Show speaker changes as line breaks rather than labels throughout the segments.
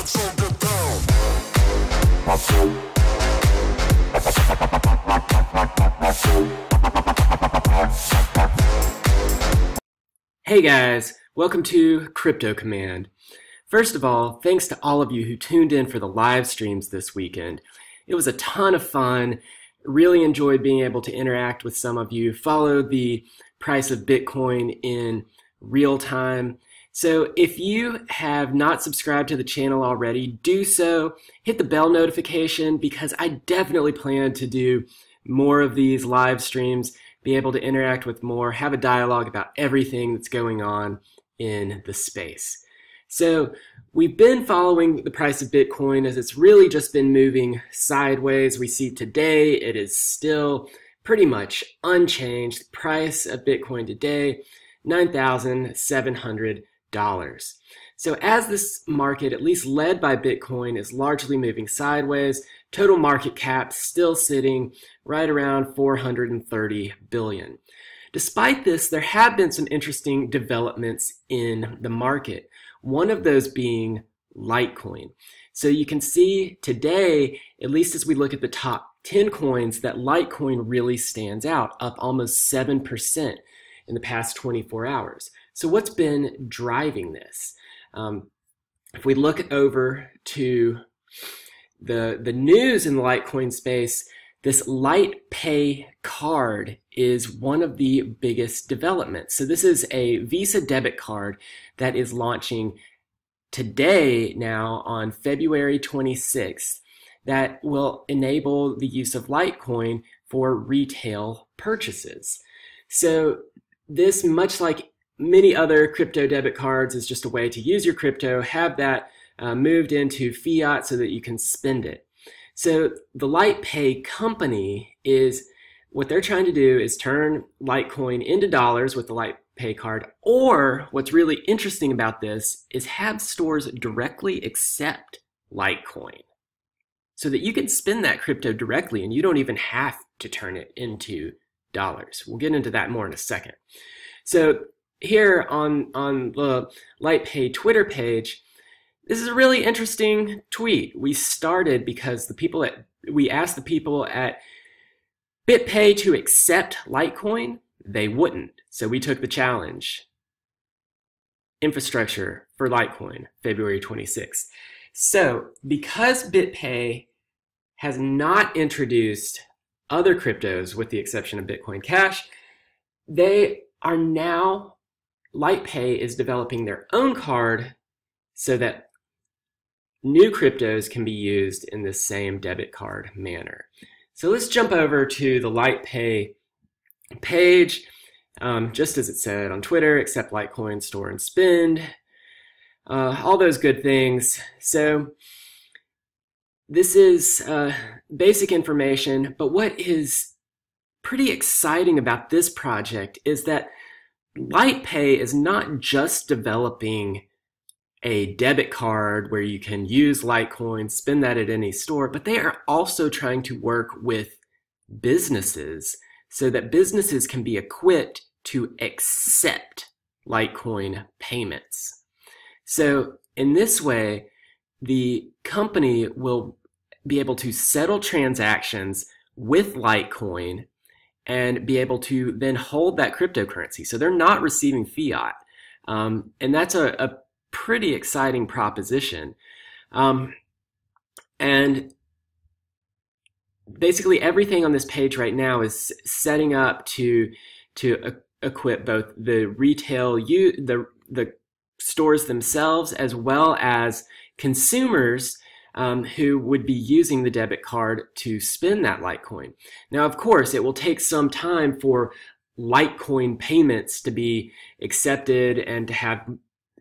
Hey guys, welcome to Crypto Command. First of all, thanks to all of you who tuned in for the live streams this weekend. It was a ton of fun. Really enjoyed being able to interact with some of you, follow the price of Bitcoin in real time. So if you have not subscribed to the channel already, do so. Hit the bell notification because I definitely plan to do more of these live streams, be able to interact with more, have a dialogue about everything that's going on in the space. So we've been following the price of Bitcoin as it's really just been moving sideways. We see today it is still pretty much unchanged. The price of Bitcoin today, $9,700. So as this market, at least led by Bitcoin, is largely moving sideways, total market cap still sitting right around 430 billion. Despite this, there have been some interesting developments in the market. One of those being Litecoin. So you can see today, at least as we look at the top 10 coins, that Litecoin really stands out, up almost 7% in the past 24 hours. So what's been driving this? If we look over to the news in the Litecoin space, this LitePay Card is one of the biggest developments. So this is a Visa debit card that is launching today now on February 26th that will enable the use of Litecoin for retail purchases. So this, much like many other crypto debit cards, is just a way to use your crypto, have that moved into fiat so that you can spend it. So the LitePay company is, what they're trying to do is turn Litecoin into dollars with the LitePay card, or what's really interesting about this is have stores directly accept Litecoin so that you can spend that crypto directly and you don't even have to turn it into dollars. We'll get into that more in a second. So here on the LitePay Twitter page, this is a really interesting tweet. We started because we asked the people at BitPay to accept Litecoin. They wouldn't. So we took the challenge. Infrastructure for Litecoin, February 26th. So because BitPay has not introduced other cryptos with the exception of Bitcoin Cash, they are now, LitePay is developing their own card so that new cryptos can be used in the same debit card manner. So let's jump over to the LitePay page. Just as it said on Twitter, accept Litecoin, store and spend, all those good things. So this is basic information, but what is pretty exciting about this project is that LitePay is not just developing a debit card where you can use Litecoin, spend that at any store, but they are also trying to work with businesses so that businesses can be equipped to accept Litecoin payments. So in this way, the company will be able to settle transactions with Litecoin and be able to then hold that cryptocurrency. So they're not receiving fiat. And that's a pretty exciting proposition. And basically everything on this page right now is setting up to equip both the retail, the stores themselves, as well as consumers who would be using the debit card to spend that Litecoin. Now, of course, it will take some time for Litecoin payments to be accepted and to have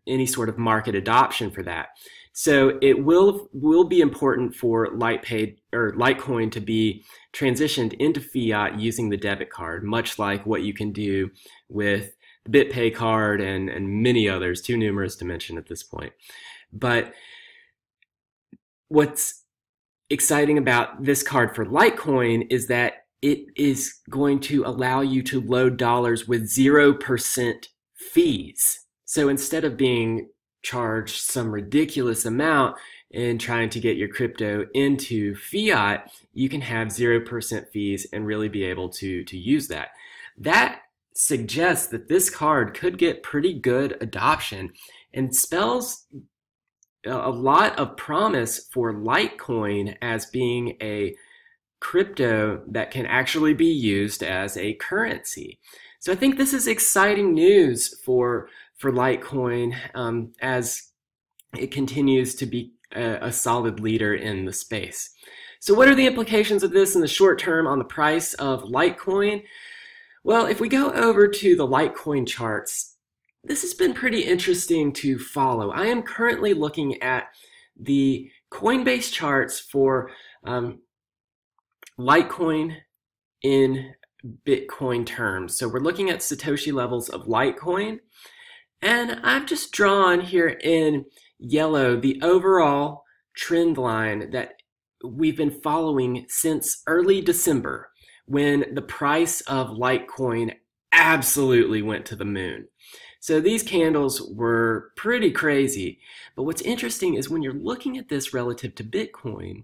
any sort of market adoption for that. So it will be important for LitePay or Litecoin to be transitioned into fiat using the debit card, much like what you can do with the BitPay card and many others, too numerous to mention at this point. But what's exciting about this card for Litecoin is that it is going to allow you to load dollars with 0% fees. So instead of being charged some ridiculous amount in trying to get your crypto into fiat, you can have 0% fees and really be able to use that. That suggests that this card could get pretty good adoption and spells a lot of promise for Litecoin as being a crypto that can actually be used as a currency. So I think this is exciting news for Litecoin as it continues to be a solid leader in the space. So what are the implications of this in the short term on the price of Litecoin? Well, if we go over to the Litecoin charts, this has been pretty interesting to follow. I am currently looking at the Coinbase charts for Litecoin in Bitcoin terms. So we're looking at Satoshi levels of Litecoin, and I've just drawn here in yellow the overall trend line that we've been following since early December, when the price of Litecoin absolutely went to the moon. So these candles were pretty crazy. But what's interesting is when you're looking at this relative to Bitcoin,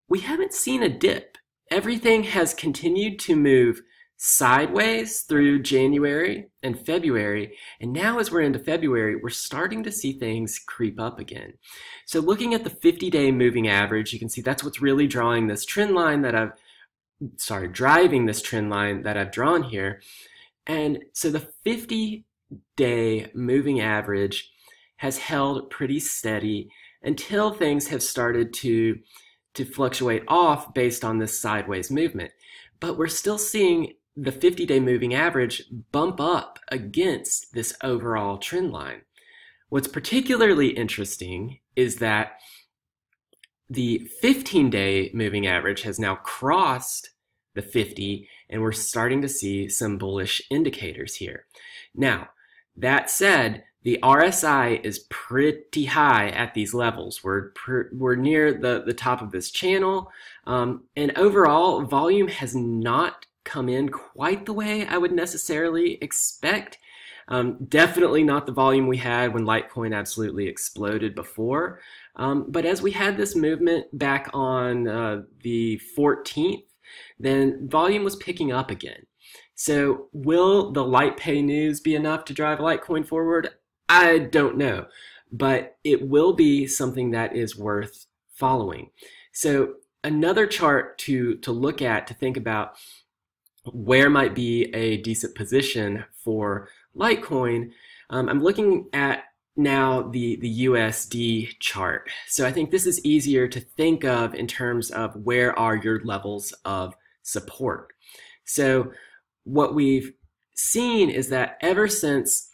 we haven't seen a dip. Everything has continued to move sideways through January and February, and now as we're into February, we're starting to see things creep up again. So looking at the 50-day moving average, you can see that's what's really driving this trend line that I've drawn here. And so the 50-day moving average has held pretty steady until things have started to fluctuate off based on this sideways movement. But we're still seeing the 50-day moving average bump up against this overall trend line. What's particularly interesting is that the 15-day moving average has now crossed the 50, and we're starting to see some bullish indicators here. Now, that said, the RSI is pretty high at these levels. We're near the top of this channel, and overall, volume has not come in quite the way I would necessarily expect. Definitely not the volume we had when Litecoin absolutely exploded before. But as we had this movement back on the 14th, then volume was picking up again. So will the LitePay news be enough to drive Litecoin forward? I don't know, but it will be something that is worth following. So another chart to look at, to think about where might be a decent position for Litecoin, I'm looking at now the USD chart. So I think this is easier to think of in terms of where are your levels of support. So what we've seen is that ever since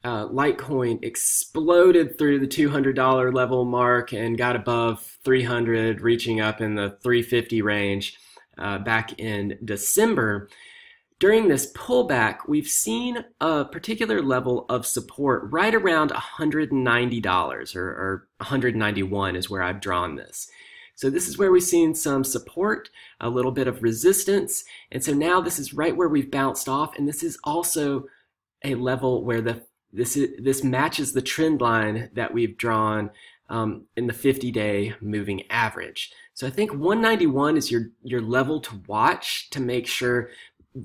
Litecoin exploded through the $200 level mark and got above 300, reaching up in the 350 range back in December. During this pullback, we've seen a particular level of support right around $190 or $191 is where I've drawn this. So this is where we've seen some support, a little bit of resistance, and so now this is right where we've bounced off, and this is also a level where this matches the trend line that we've drawn in the 50-day moving average. So I think 191 is your level to watch to make sure.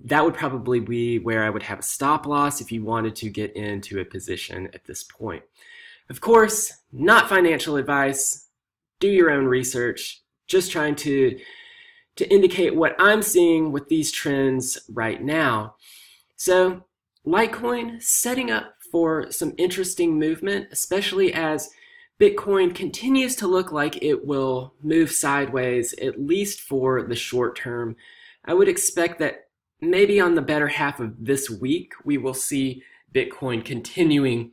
That would probably be where I would have a stop loss if you wanted to get into a position at this point. Of course, not financial advice. Do your own research. Just trying to indicate what I'm seeing with these trends right now. So Litecoin setting up for some interesting movement, especially as Bitcoin continues to look like it will move sideways, at least for the short term. I would expect that maybe on the better half of this week, we will see Bitcoin continuing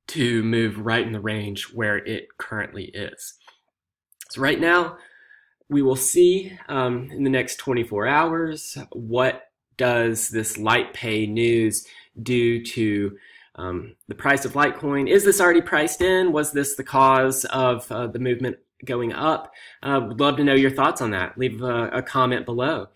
to move right in the range where it currently is. So right now, we will see in the next 24 hours, what does this LitePay news do to the price of Litecoin? Is this already priced in? Was this the cause of the movement going up? Would love to know your thoughts on that. Leave a comment below.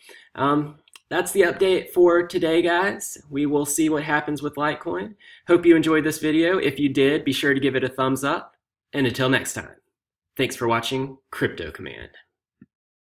That's the update for today, guys. We will see what happens with Litecoin. Hope you enjoyed this video. If you did, be sure to give it a thumbs up. And until next time. Thanks for watching Crypto Command.